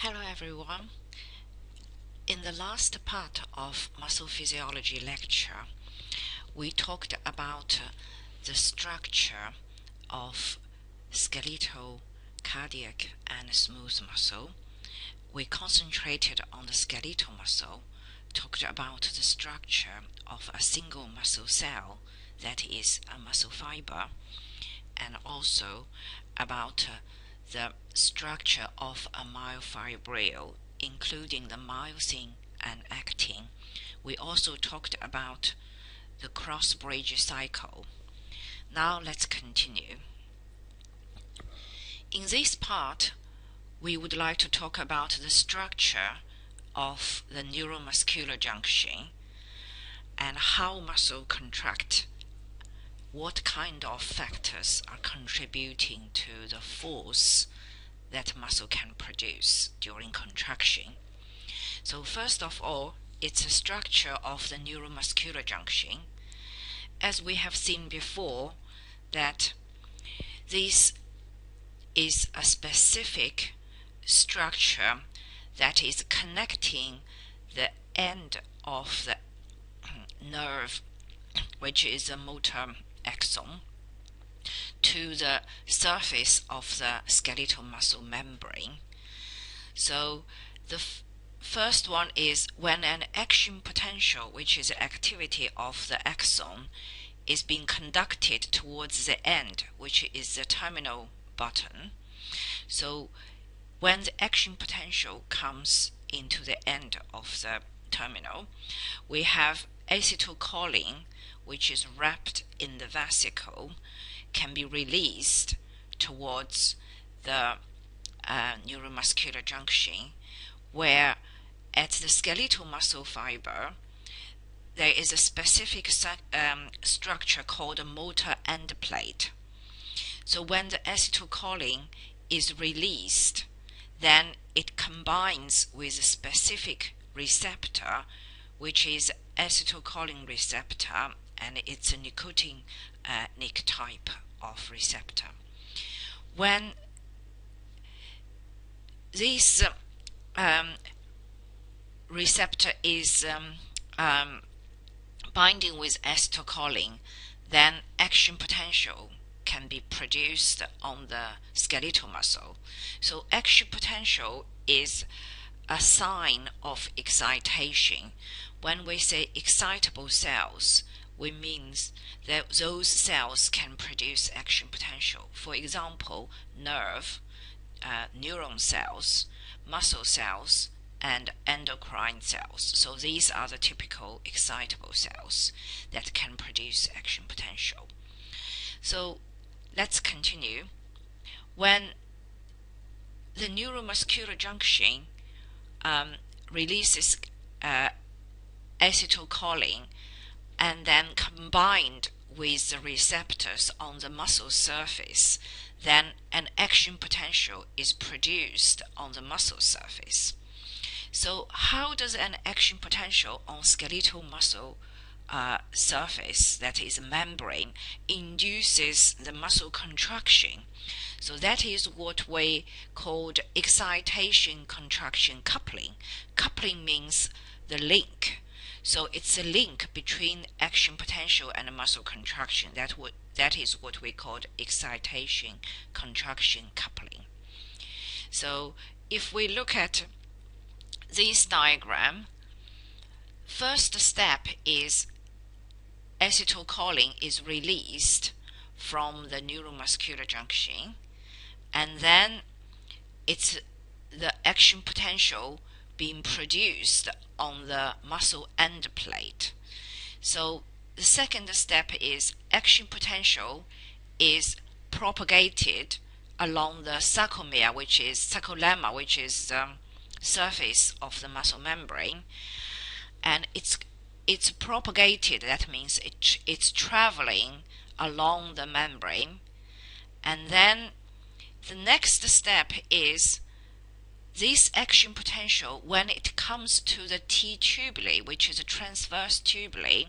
Hello everyone. In the last part of muscle physiology lecture, we talked about the structure of skeletal, cardiac, and smooth muscle. We concentrated on the skeletal muscle, talked about the structure of a single muscle cell, that is a muscle fiber, and also about the structure of a myofibril, including the myosin and actin. We also talked about the cross-bridge cycle. Now let's continue. In this part, we would like to talk about the structure of the neuromuscular junction and how muscle contract. What kind of factors are contributing to the force that muscle can produce during contraction? So first of all, it's the structure of the neuromuscular junction. As we have seen before, that this is a specific structure that is connecting the end of the nerve, which is a motor axon, to the surface of the skeletal muscle membrane. So the first one is when an action potential, which is the activity of the axon, is being conducted towards the end, which is the terminal button. So when the action potential comes into the end of the terminal, we have acetylcholine, which is wrapped in the vesicle, can be released towards the neuromuscular junction, where at the skeletal muscle fiber there is a specific structure called a motor end plate. So when the acetylcholine is released, then it combines with a specific receptor, which is acetylcholine receptor, and it's a nicotinic type of receptor. When this receptor is binding with acetylcholine, then action potential can be produced on the skeletal muscle. So action potential is a sign of excitation. When we say excitable cells, we mean that those cells can produce action potential. For example, neuron cells, muscle cells, and endocrine cells. So these are the typical excitable cells that can produce action potential. So let's continue. When the neuromuscular junction releases acetylcholine and then combined with the receptors on the muscle surface, then an action potential is produced on the muscle surface. So how does an action potential on skeletal muscle surface, that is a membrane, induces the muscle contraction? So that is what we called excitation contraction coupling. Coupling means the link. So it's a link between action potential and muscle contraction. That is what we called excitation contraction coupling. So if we look at this diagram, first step is acetylcholine is released from the neuromuscular junction, and then it's the action potential being produced on the muscle end plate. So the second step is action potential is propagated along the sarcomere, which is sarcolemma, which is the surface of the muscle membrane, and it's propagated. That means it's traveling along the membrane, and then the next step is this action potential, when it comes to the T tubuli, which is a transverse tubuli,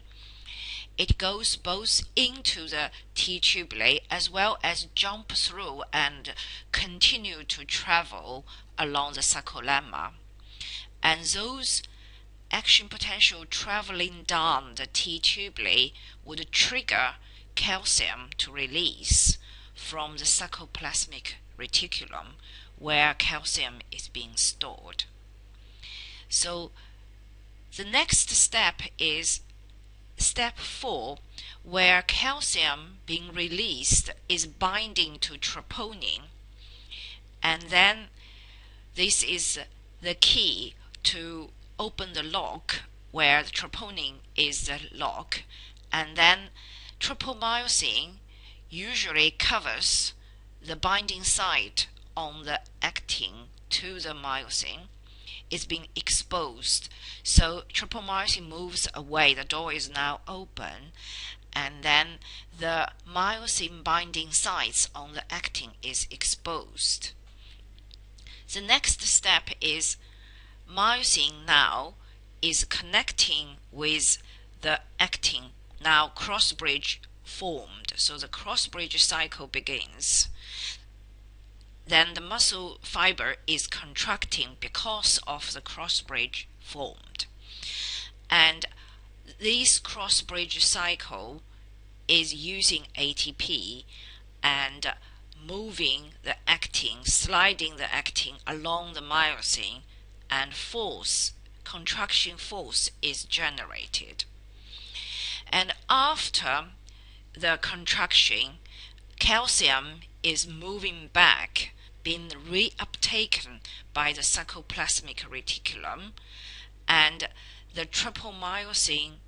it goes both into the T tubule as well as jump through and continue to travel along the sarcolemma. And those action potential traveling down the T tubule would trigger calcium to release from the sarcoplasmic reticulum, where calcium is being stored. So the next step is step 4, where calcium being released is binding to troponin, and then this is the key to open the lock, where the troponin is the lock, and then tropomyosin usually covers the binding site on the actin to the myosin. Is being exposed, so tropomyosin moves away, the door is now open, and then the myosin binding sites on the actin is exposed. The next step is myosin now is connecting with the actin, now cross bridge formed, so the cross bridge cycle begins. Then the muscle fiber is contracting because of the cross bridge formed. And this cross bridge cycle is using ATP and moving the actin, sliding the actin along the myosin, and force, contraction force is generated. And after the contraction, calcium is moving back, being reuptaken by the sarcoplasmic reticulum, and the tropomyosin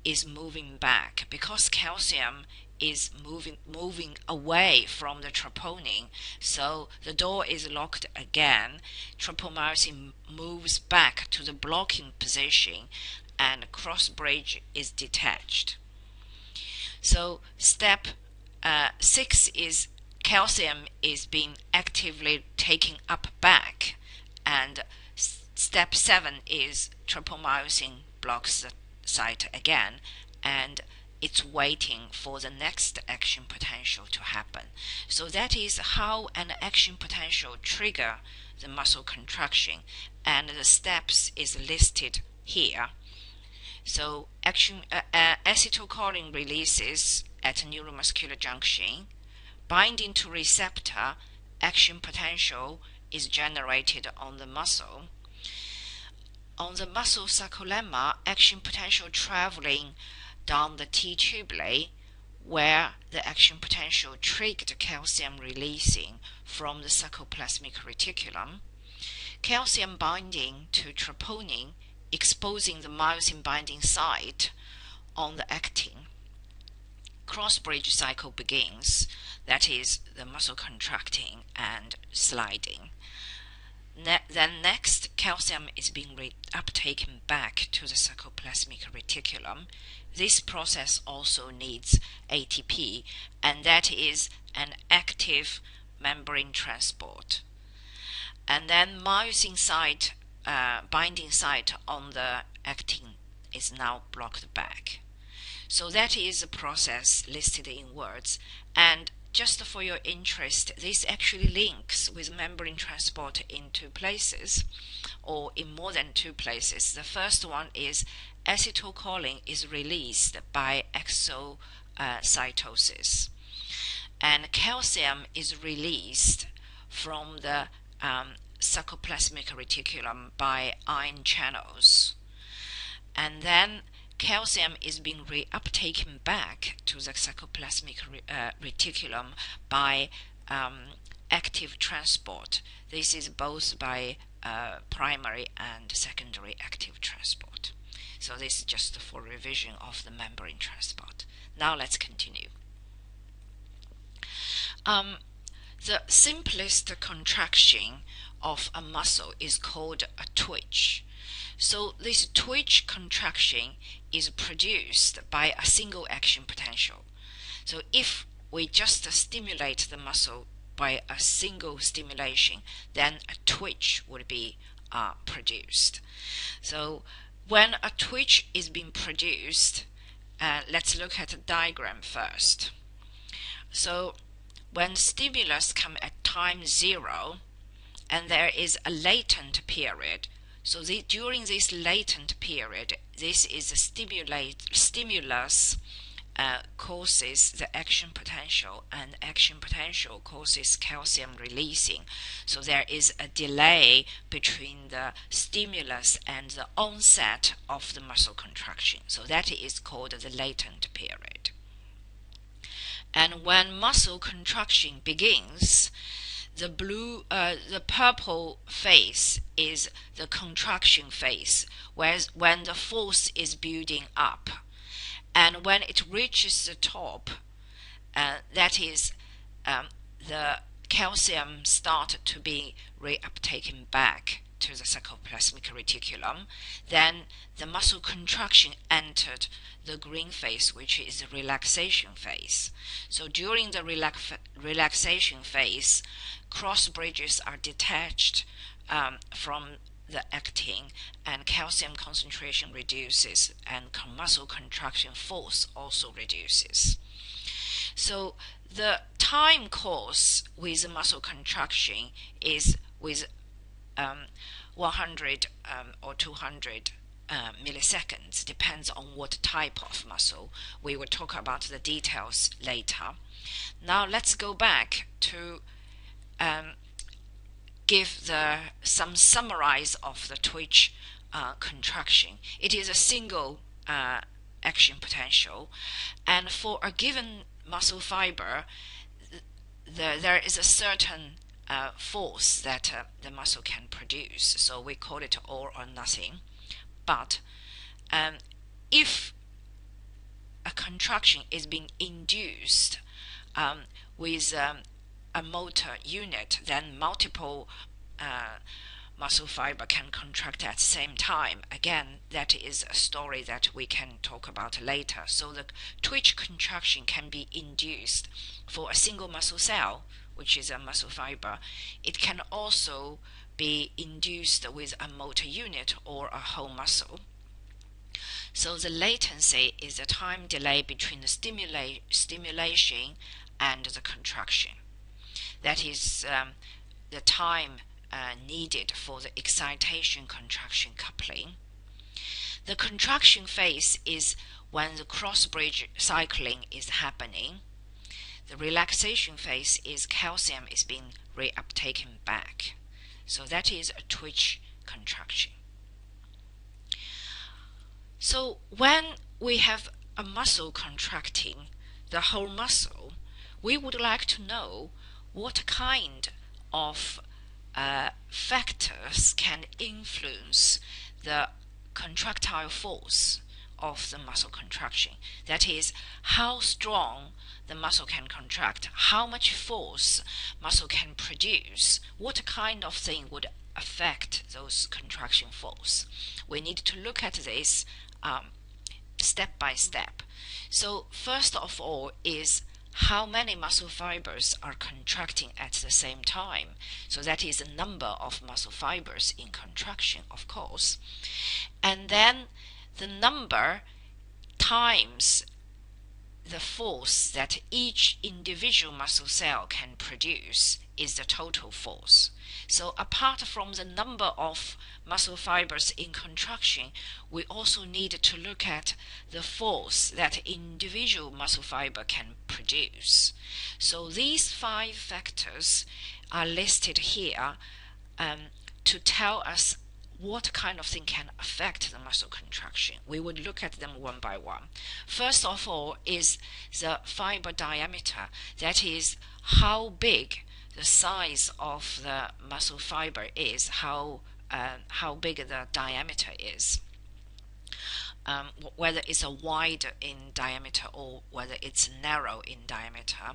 is moving back because calcium is moving away from the troponin, so the door is locked again. Tropomyosin moves back to the blocking position and cross bridge is detached. So step 6 is calcium is being actively taken up back, and step 7 is tropomyosin blocks the site again, and it's waiting for the next action potential to happen. So that is how an action potential trigger the muscle contraction, and the steps is listed here. So acetylcholine releases at neuromuscular junction, binding to receptor, action potential is generated on the muscle. On the muscle sarcolemma, action potential traveling down the T tubule, where the action potential triggered calcium releasing from the sarcoplasmic reticulum, calcium binding to troponin, exposing the myosin binding site on the actin. Cross-bridge cycle begins, that is, the muscle contracting and sliding. Then next, calcium is being uptaken back to the sarcoplasmic reticulum. This process also needs ATP, and that is an active membrane transport. And then myosin site, binding site on the actin is now blocked back. So that is a process listed in words, and just for your interest, this actually links with membrane transport in 2 places, or in more than 2 places. The first one is acetylcholine is released by exocytosis, and calcium is released from the sarcoplasmic reticulum by ion channels, and then calcium is being reuptaken back to the sarcoplasmic reticulum by active transport. This is both by primary and secondary active transport. So this is just for revision of the membrane transport. Now let's continue. The simplest contraction of a muscle is called a twitch. So this twitch contraction is produced by a single action potential. So if we just stimulate the muscle by a single stimulation, then a twitch would be produced. So when a twitch is being produced, let's look at the diagram first. So when stimulus come at time 0 and there is a latent period, so during this latent period, this is a stimulus causes the action potential, and action potential causes calcium releasing. So there is a delay between the stimulus and the onset of the muscle contraction. So that is called the latent period. And when muscle contraction begins, the purple phase is the contraction phase, whereas when the force is building up. And when it reaches the top, that is, the calcium start to be reuptaken back to the sarcoplasmic reticulum, then the muscle contraction entered the green phase, which is the relaxation phase. So during the relaxation phase, cross bridges are detached from the actin, and calcium concentration reduces, and muscle contraction force also reduces. So the time course with muscle contraction is with 100 or 200 milliseconds, depends on what type of muscle. We will talk about the details later. Now let's go back to give some summarize of the twitch contraction. It is a single action potential, and for a given muscle fiber, there is a certain force that the muscle can produce. So we call it all or nothing. But if a contraction is being induced with a motor unit, then multiple muscle fiber can contract at the same time. Again, that is a story that we can talk about later. So the twitch contraction can be induced for a single muscle cell, which is a muscle fiber. It can also be induced with a motor unit or a whole muscle. So the latency is the time delay between the stimulation and the contraction. That is the time needed for the excitation-contraction coupling. The contraction phase is when the cross-bridge cycling is happening. The relaxation phase is calcium is being reuptaken back. So that is a twitch contraction. So when we have a muscle contracting, the whole muscle, we would like to know what kind of factors can influence the contractile force of the muscle contraction. That is, how strong the muscle can contract, how much force muscle can produce, what kind of thing would affect those contraction force. We need to look at this step by step. So first of all is how many muscle fibers are contracting at the same time. So that is the number of muscle fibers in contraction, of course. And then the number times the force that each individual muscle cell can produce is the total force. So apart from the number of muscle fibers in contraction, we also need to look at the force that individual muscle fiber can produce. So these 5 factors are listed here to tell us what kind of thing can affect the muscle contraction. We would look at them one by one. First of all is the fiber diameter. That is how big the size of the muscle fiber is, how big the diameter is. Whether it's a wide in diameter or whether it's narrow in diameter.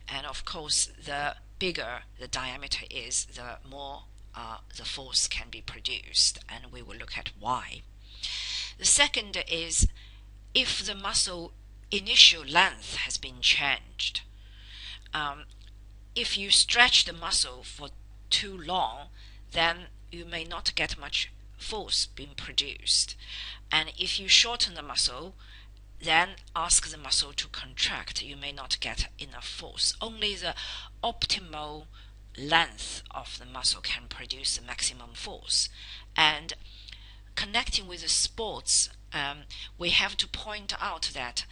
And of course, the bigger the diameter is, the more the force can be produced, and we will look at why. The second is if the muscle initial length has been changed. If you stretch the muscle for too long, then you may not get much force being produced. And if you shorten the muscle, then ask the muscle to contract, you may not get enough force. Only the optimal length of the muscle can produce the maximum force. And connecting with the sports, we have to point out that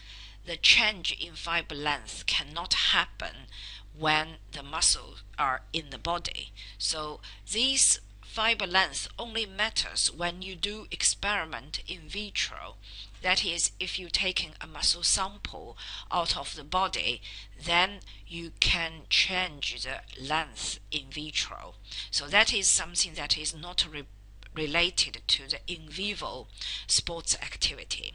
the change in fiber length cannot happen when the muscles are in the body. So these fiber length only matters when you do experiment in vitro. That is, if you're taking a muscle sample out of the body, then you can change the length in vitro. So that is something that is not related to the in vivo sports activity.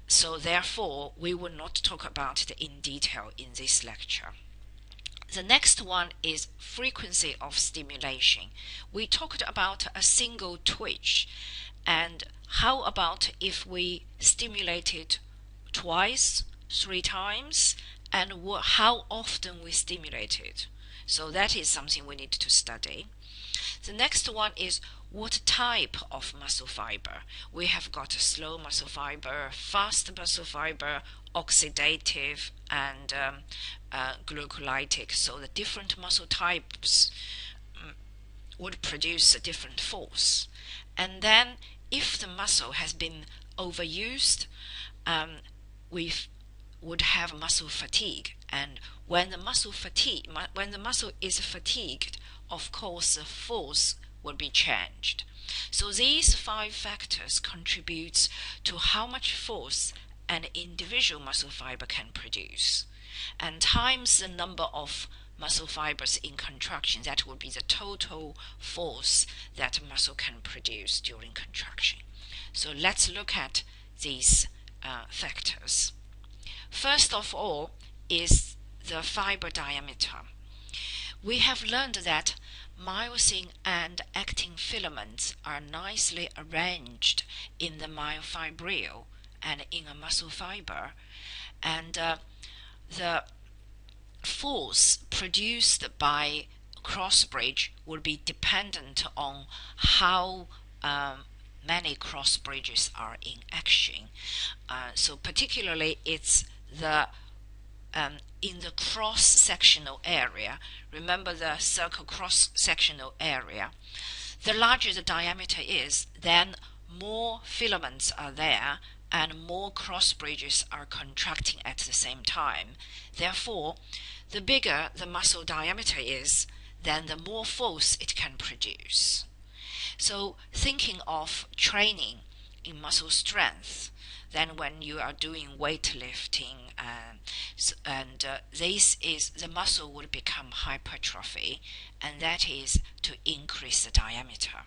So therefore, we will not talk about it in detail in this lecture. The next one is frequency of stimulation. We talked about a single twitch, and how about if we stimulate it twice, 3 times, and how often we stimulate it. So that is something we need to study. The next one is what type of muscle fiber. We have got a slow muscle fiber, fast muscle fiber, oxidative, and glucolytic. So the different muscle types would produce a different force. And then if the muscle has been overused, we would have muscle fatigue. And when the muscle is fatigued, of course the force will be changed. So these 5 factors contribute to how much force an individual muscle fiber can produce, and times the number of muscle fibers in contraction, that would be the total force that a muscle can produce during contraction. So let's look at these factors. First of all is the fiber diameter. We have learned that myosin and actin filaments are nicely arranged in the myofibril and in a muscle fiber, and the force produced by cross bridge will be dependent on how many cross bridges are in action. So particularly it's the in the cross-sectional area. Remember the circle cross-sectional area. The larger the diameter is, then more filaments are there and more cross bridges are contracting at the same time. Therefore, the bigger the muscle diameter is, then the more force it can produce. So thinking of training in muscle strength, then when you are doing weightlifting, this is the muscle will become hypertrophy, and that is to increase the diameter.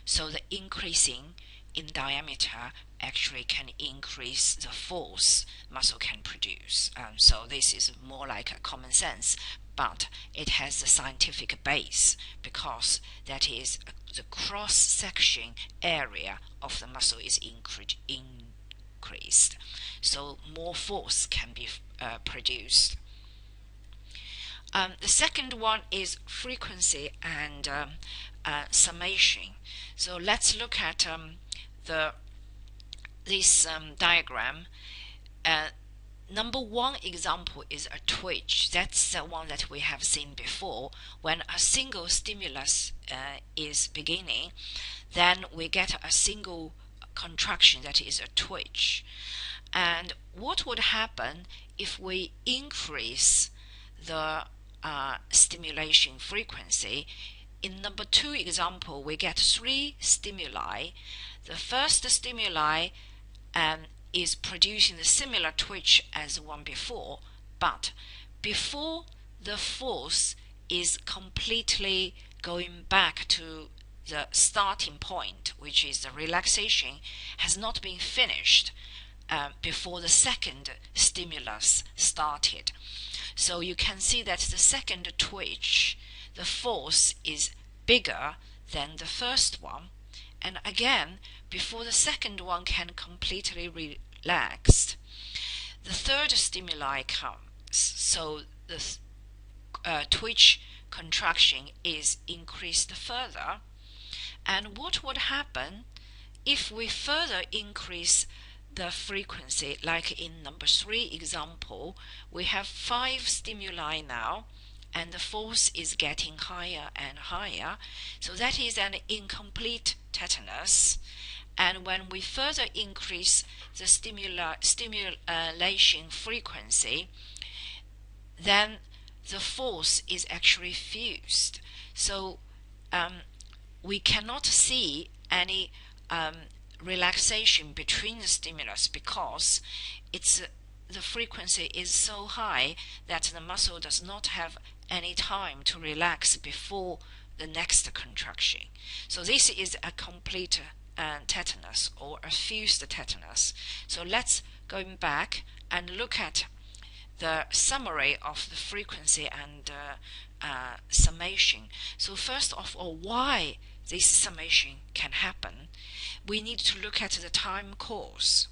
So the increasing in diameter actually can increase the force muscle can produce. So this is more like a common sense, but it has a scientific base, because that is the cross-section area of the muscle is increased, so more force can be produced. The second one is frequency and summation. So let's look at this diagram. Number 1 example is a twitch. That's the one that we have seen before. When a single stimulus is beginning, then we get a single contraction, that is a twitch. And what would happen if we increase the stimulation frequency? In number 2 example, we get 3 stimuli. The first stimuli is producing the similar twitch as the one before, but before the force is completely going back to the starting point, which is the relaxation, has not been finished before the second stimulus started. So you can see that the second twitch, the force is bigger than the first one, and again, before the second one can completely relax, the third stimuli comes, so the twitch contraction is increased further. And what would happen if we further increase the frequency, like in number 3 example, we have 5 stimuli now, and the force is getting higher and higher. So that is an incomplete tetanus. And when we further increase the stimulation frequency, then the force is actually fused. So we cannot see any relaxation between the stimulus because the frequency is so high that the muscle does not have any time to relax before the next contraction. So this is a complete tetanus or a fused tetanus. So let's go back and look at the summary of the frequency and summation. So first of all, why this summation can happen? We need to look at the time course.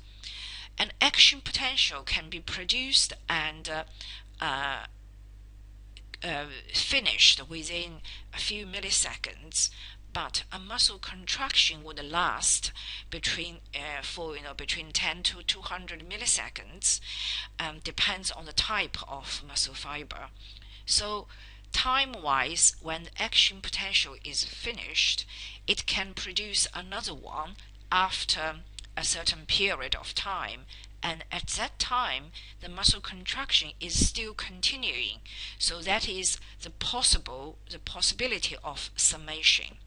An action potential can be produced and finished within a few milliseconds, but a muscle contraction would last between 10 to 200 milliseconds. Depends on the type of muscle fiber. So time-wise, when the action potential is finished, it can produce another one after a certain period of time, and at that time the muscle contraction is still continuing. So that is the possibility of summation.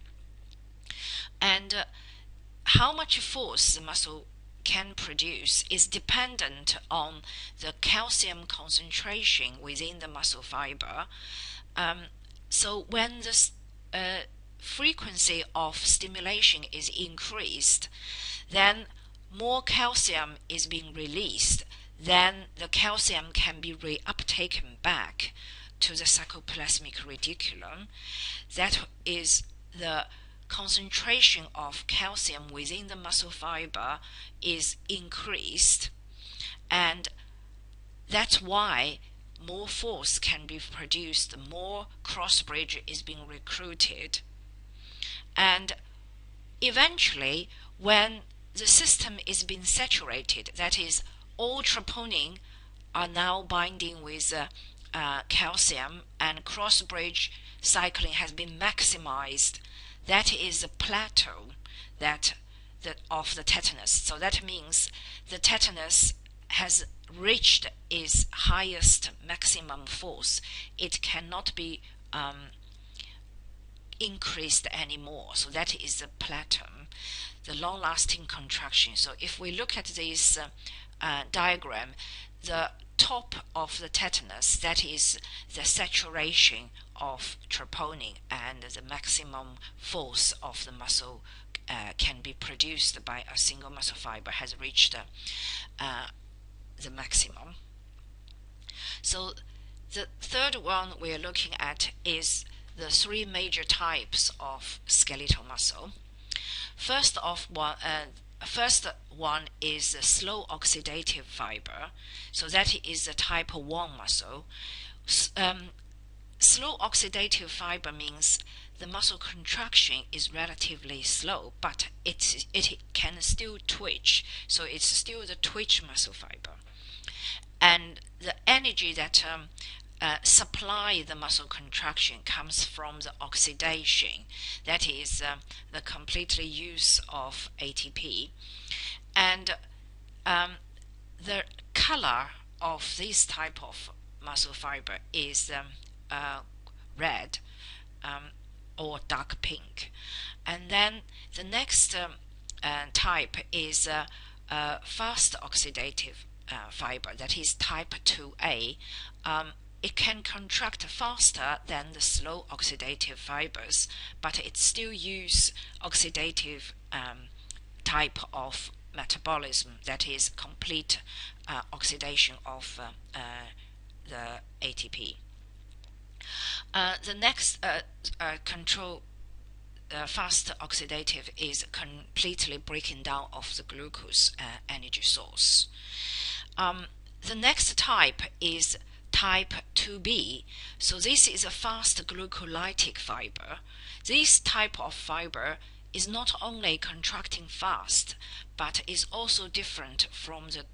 And how much force the muscle can produce is dependent on the calcium concentration within the muscle fiber. So when the frequency of stimulation is increased, then more calcium is being released. Then the calcium can be reuptaken back to the sarcoplasmic reticulum. That is the concentration of calcium within the muscle fiber is increased, and that's why more force can be produced, more cross bridge is being recruited. And eventually, when the system is being saturated, that is, all troponin are now binding with calcium and cross bridge cycling has been maximized, that is the plateau of the tetanus. So that means the tetanus has reached its highest maximum force. It cannot be increased anymore. So that is the plateau, the long-lasting contraction. So if we look at this diagram, the top of the tetanus, that is the saturation of troponin, and the maximum force of the muscle can be produced by a single muscle fiber has reached the maximum. So the third one we are looking at is the 3 major types of skeletal muscle. First one is the slow oxidative fiber. So that is the type 1 muscle. Slow oxidative fiber means the muscle contraction is relatively slow, but it can still twitch. So it's still the twitch muscle fiber. And the energy that supply the muscle contraction comes from the oxidation, that is the completely use of ATP. And the color of this type of muscle fiber is red or dark pink. And then the next type is fast oxidative fiber, that is type 2A. It can contract faster than the slow oxidative fibers, but it still uses oxidative type of metabolism, that is complete oxidation of the ATP. The next control fast oxidative is completely breaking down of the glucose energy source. The next type is type 2B. So this is a fast glucolytic fiber. This type of fiber is not only contracting fast, but is also different from the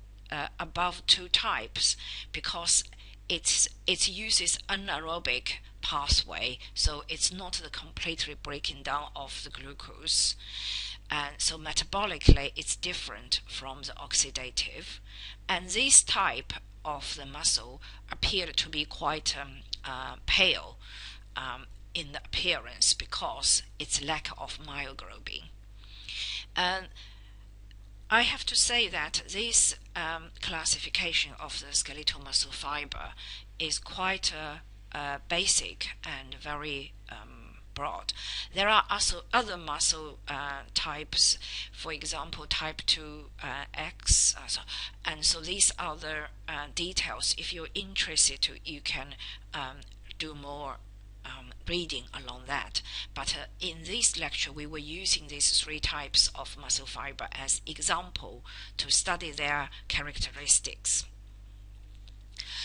above two types because it uses anaerobic pathway, so it's not the completely breaking down of the glucose. And so metabolically it's different from the oxidative, and this type of the muscle appeared to be quite pale in the appearance because its lack of myoglobin. And I have to say that this classification of the skeletal muscle fiber is quite basic and very broad. There are also other muscle types, for example, type 2 X, and so these are the details. If you're interested, you can do more reading along that. But in this lecture, we were using these three types of muscle fiber as example to study their characteristics.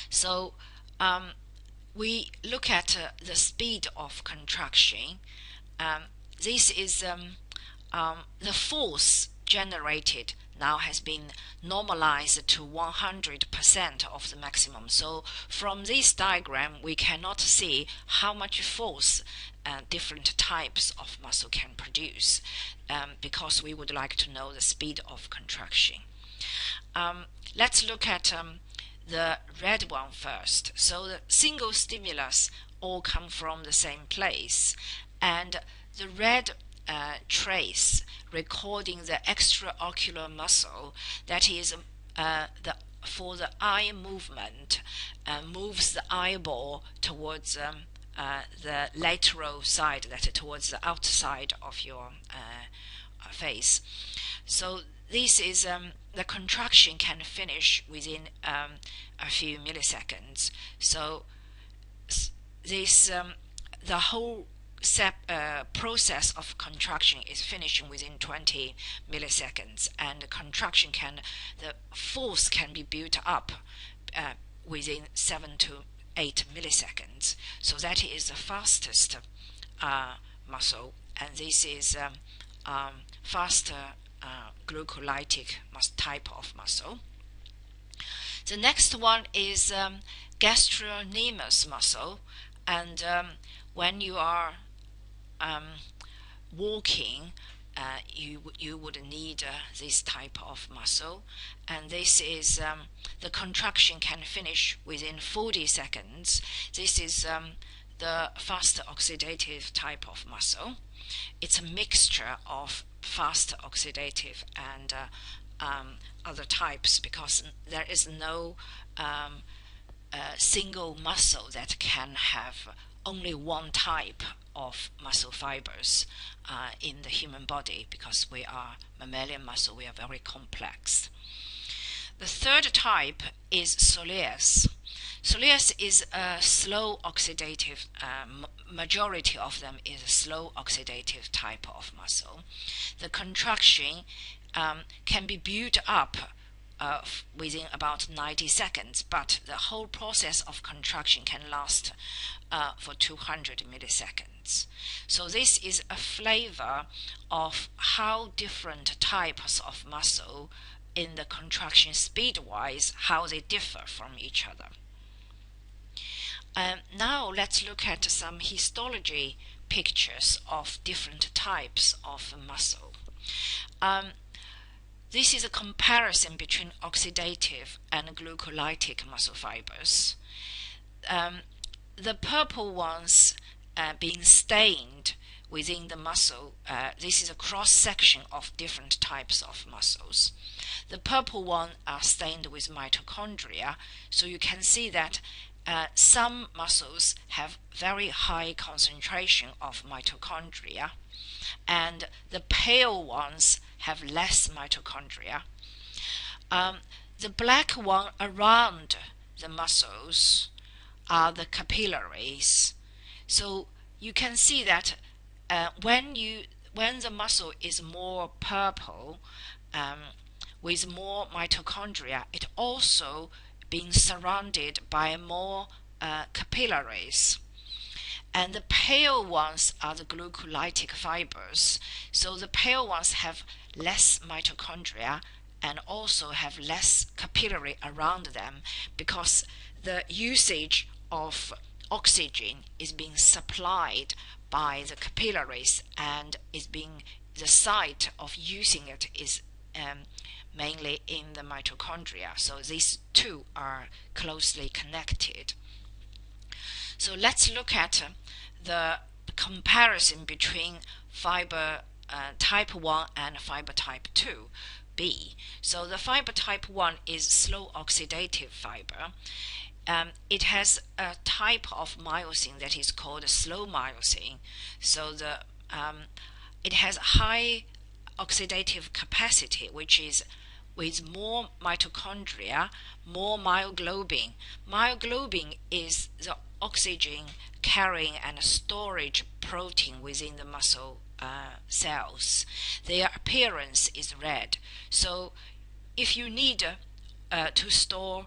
So we look at the speed of contraction. This is the force generated now has been normalized to 100% of the maximum. So from this diagram, we cannot see how much force different types of muscle can produce because we would like to know the speed of contraction. Let's look at the red one first. So the single stimulus all come from the same place, and the red trace recording the extraocular muscle, that is for the eye movement, moves the eyeball towards the lateral side, that is towards the outside of your face. So this is the contraction can finish within a few milliseconds. So this the whole process of contraction is finishing within 20 milliseconds, and the force can be built up within 7 to 8 milliseconds. So that is the fastest muscle, and this is faster glucolytic type of muscle. The next one is gastrocnemius muscle, and when you are walking, you would need this type of muscle, and this is the contraction can finish within 40 seconds. This is the fast oxidative type of muscle. It's a mixture of fast oxidative and other types, because there is no single muscle that can have only one type of muscle fibers in the human body, because we are mammalian muscle, we are very complex. The third type is soleus. Soleus is a slow oxidative, majority of them is a slow oxidative type of muscle. The contraction can be built up within about 90 seconds, but the whole process of contraction can last for 200 milliseconds. So this is a flavor of how different types of muscle in the contraction speed-wise, how they differ from each other. Now let's look at some histology pictures of different types of muscle. This is a comparison between oxidative and glucolytic muscle fibers. The purple ones being stained within the muscle, this is a cross-section of different types of muscles. The purple one are stained with mitochondria, so you can see that some muscles have very high concentration of mitochondria, and the pale ones have less mitochondria. The black one around the muscles are the capillaries. So you can see that when the muscle is more purple, with more mitochondria, it also being surrounded by more capillaries. And the pale ones are the glucolytic fibers. So the pale ones have less mitochondria and also have less capillary around them, because the usage of oxygen is being supplied by the capillaries, and the site of using it is mainly in the mitochondria. So these two are closely connected. So let's look at the comparison between fiber type 1 and fiber type 2b. So the fiber type 1 is slow oxidative fiber. It has a type of myosin that is called slow myosin. So it has high oxidative capacity, which is with more mitochondria, more myoglobin. Myoglobin is the oxygen carrying and storage protein within the muscle cells. Their appearance is red. So if you need to store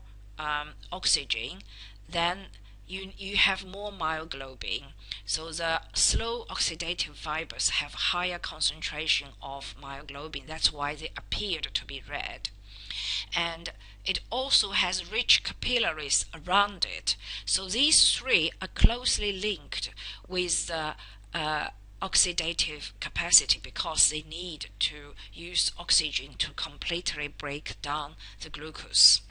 oxygen, then you have more myoglobin. So the slow oxidative fibers have higher concentration of myoglobin. That's why they appeared to be red. And it also has rich capillaries around it. So these three are closely linked with the oxidative capacity, because they need to use oxygen to completely break down the glucose.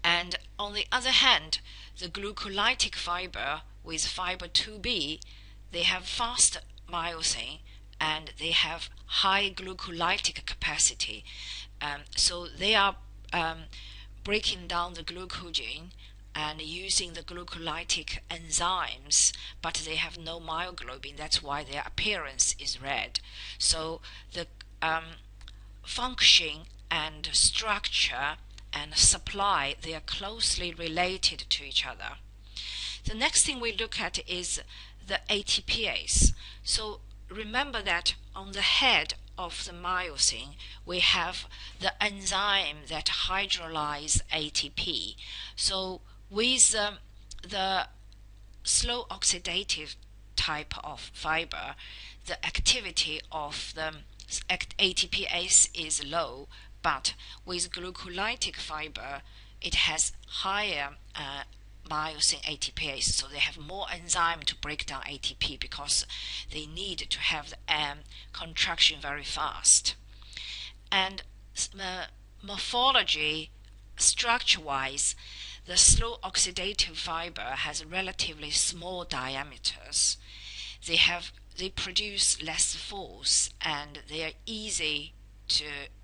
And on the other hand, the glucolytic fiber with fiber 2b, they have fast myosin and they have high glucolytic capacity. So they are breaking down the glucogen and using the glucolytic enzymes, but they have no myoglobin. That's why their appearance is red. So the function and structure and supply, they are closely related to each other. The next thing we look at is the ATPase. So remember that on the head of the myosin we have the enzyme that hydrolyze ATP. So with the slow oxidative type of fiber, the activity of the ATPase is low, but with glucolytic fiber it has higher myosin ATPase, so they have more enzyme to break down ATP because they need to have the contraction very fast. And morphology, structure-wise, the slow oxidative fiber has relatively small diameters. They produce less force, and they are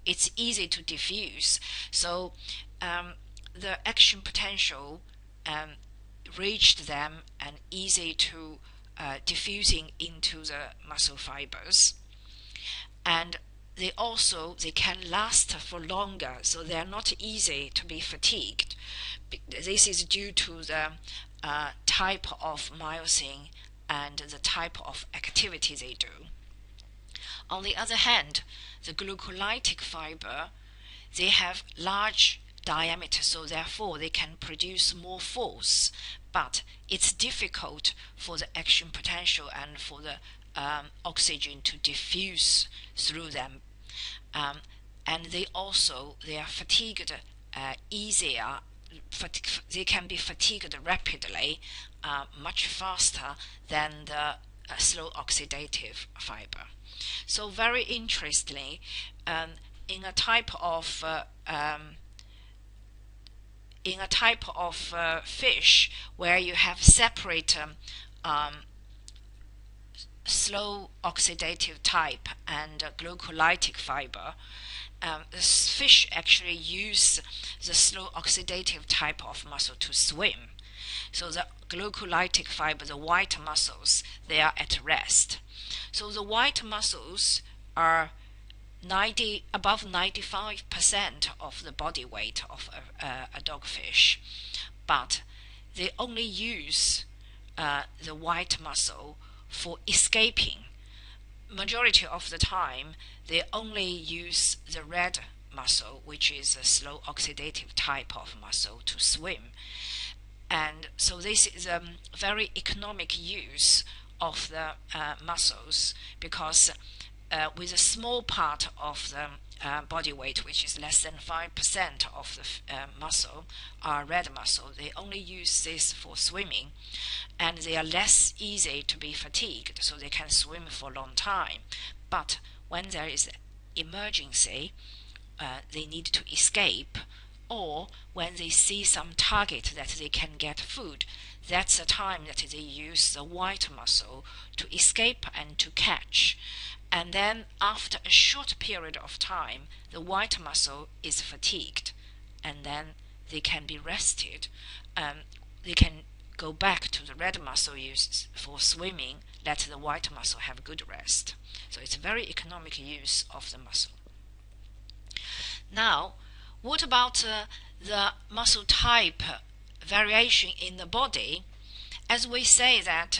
it's easy to diffuse. So the action potential reached them and easy to diffusing into the muscle fibers. And they can last for longer, so they are not easy to be fatigued. This is due to the type of myosin and the type of activity they do. On the other hand, the glucolytic fiber, they have large diameter, so therefore they can produce more force, but it's difficult for the action potential and for the oxygen to diffuse through them. And they are fatigued easier. They can be fatigued rapidly, much faster than the slow oxidative fiber. So very interestingly, in a type of fish where you have separate slow oxidative type and glucolytic fiber, the fish actually use the slow oxidative type of muscle to swim. So the glucolytic fiber, the white muscles, they are at rest. So the white muscles are above 95% of the body weight of a dogfish, but they only use the white muscle for escaping. Majority of the time they only use the red muscle, which is a slow oxidative type of muscle, to swim. And so this is a very economic use of the muscles, because with a small part of the body weight, which is less than 5% of the muscle, red muscle, they only use this for swimming, and they are less easy to be fatigued, so they can swim for a long time. But when there is emergency, they need to escape, or when they see some target that they can get food, that's the time that they use the white muscle to escape and to catch. And then after a short period of time, the white muscle is fatigued, and then they can be rested. They can go back to the red muscle used for swimming, let the white muscle have good rest. So it's a very economic use of the muscle. Now, what about the muscle type variation in the body? As we say that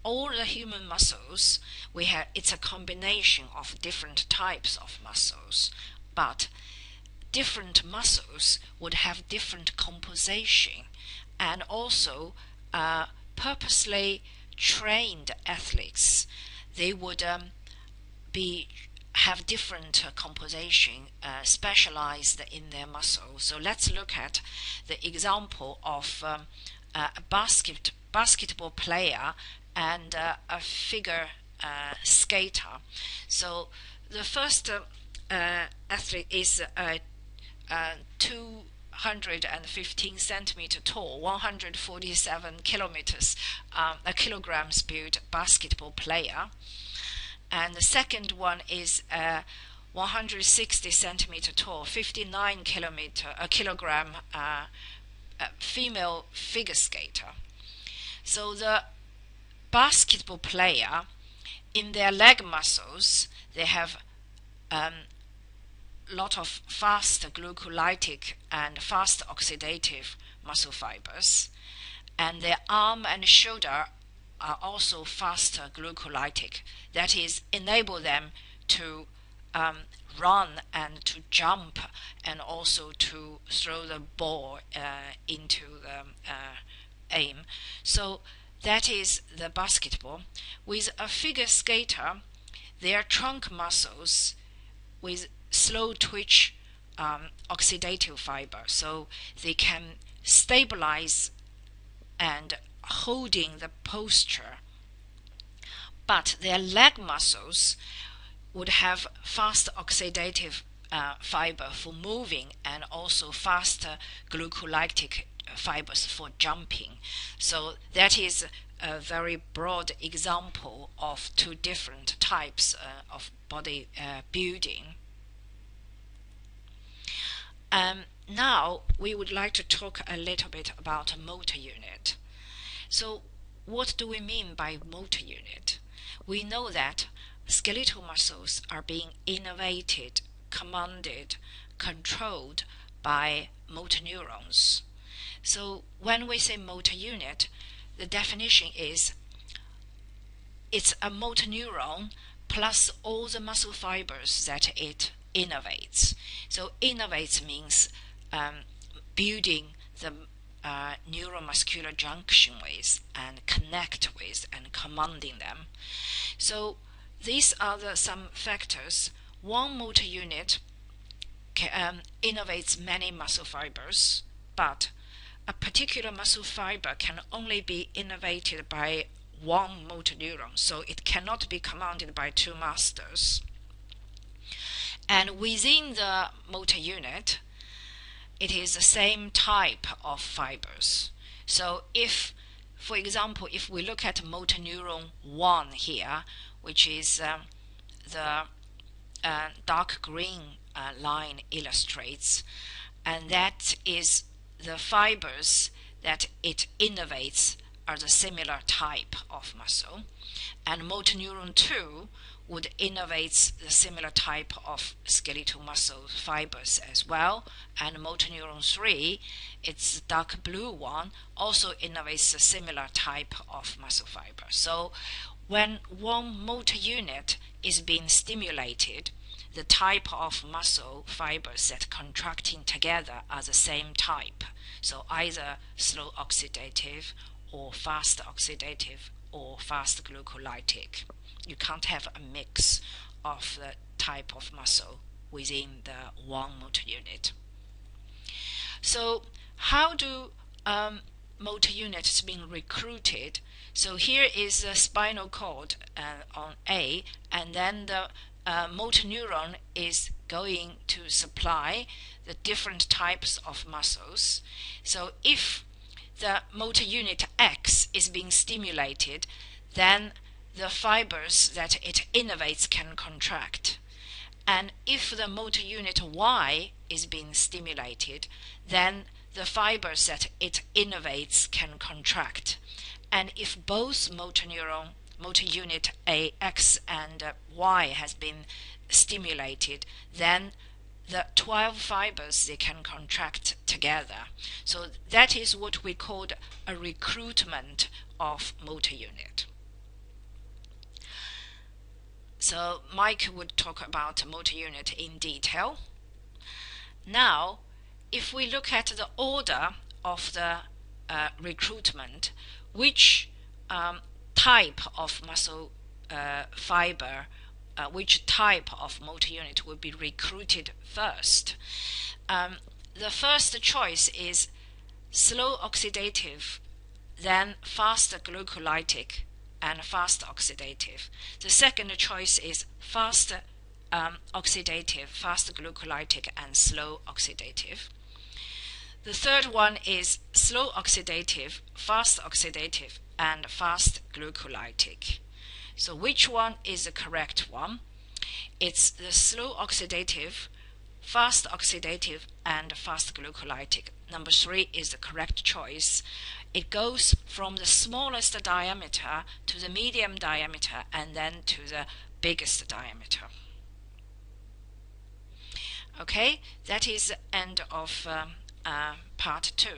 all the human muscles, it's a combination of different types of muscles, but different muscles would have different composition, and also purposely trained athletes, they would have different composition, specialized in their muscles. So let's look at the example of a basketball player and a figure skater. So the first athlete is 215 centimeter tall, 147 kilograms built basketball player. And the second one is 160 centimeter tall, 59 kilogram female figure skater. So the basketball player, in their leg muscles, they have lot of fast glucolytic and fast oxidative muscle fibers, and their arm and shoulder are also faster glucolytic. That is, enable them to run and to jump, and also to throw the ball into the aim. So that is the basketball. With a figure skater, their trunk muscles with slow twitch oxidative fiber, so they can stabilize and holding the posture. But their leg muscles would have fast oxidative fiber for moving, and also faster glucolytic fibers for jumping. So that is a very broad example of two different types of body building. Now we would like to talk a little bit about a motor unit. So what do we mean by motor unit? We know that skeletal muscles are being innervated, commanded, controlled by motor neurons. So when we say motor unit, the definition is it's a motor neuron plus all the muscle fibers that it innervates. So innervates means building the neuromuscular junction with, and connect with, and commanding them. So these are some factors. One motor unit innervates many muscle fibers, but a particular muscle fiber can only be innervated by one motor neuron, so it cannot be commanded by two masters. And within the motor unit, it is the same type of fibers. So if, for example, if we look at motor neuron 1 here, which is the dark green line illustrates, and that is the fibers that it innervates are the similar type of muscle. And motor neuron 2 would innervate the similar type of skeletal muscle fibers as well. And motor neuron 3, it's the dark blue one, also innervates a similar type of muscle fiber. So when one motor unit is being stimulated, the type of muscle fibers that contracting together are the same type. So either slow oxidative or fast oxidative or fast glucolytic. You can't have a mix of the type of muscle within the one motor unit. So how do motor units being recruited? So here is the spinal cord on A, and then the motor neuron is going to supply the different types of muscles. So if the motor unit X is being stimulated, then the fibers that it innervates can contract. And if the motor unit Y is being stimulated, then the fibers that it innervates can contract. And if both motor unit A, X and Y has been stimulated, then the 12 fibers, they can contract together. So that is what we call a recruitment of motor unit. So Mike would talk about motor unit in detail. Now, if we look at the order of the recruitment, which type of muscle fiber, which type of motor unit will be recruited first? The first choice is slow oxidative, then fast glucolytic, and fast oxidative. The second choice is fast oxidative, fast glucolytic, and slow oxidative. The third one is slow oxidative, fast oxidative, and fast glucolytic. So which one is the correct one? It's the slow oxidative, fast oxidative, and fast glucolytic. Number 3 is the correct choice. It goes from the smallest diameter to the medium diameter and then to the biggest diameter. Okay, that is the end of part 2.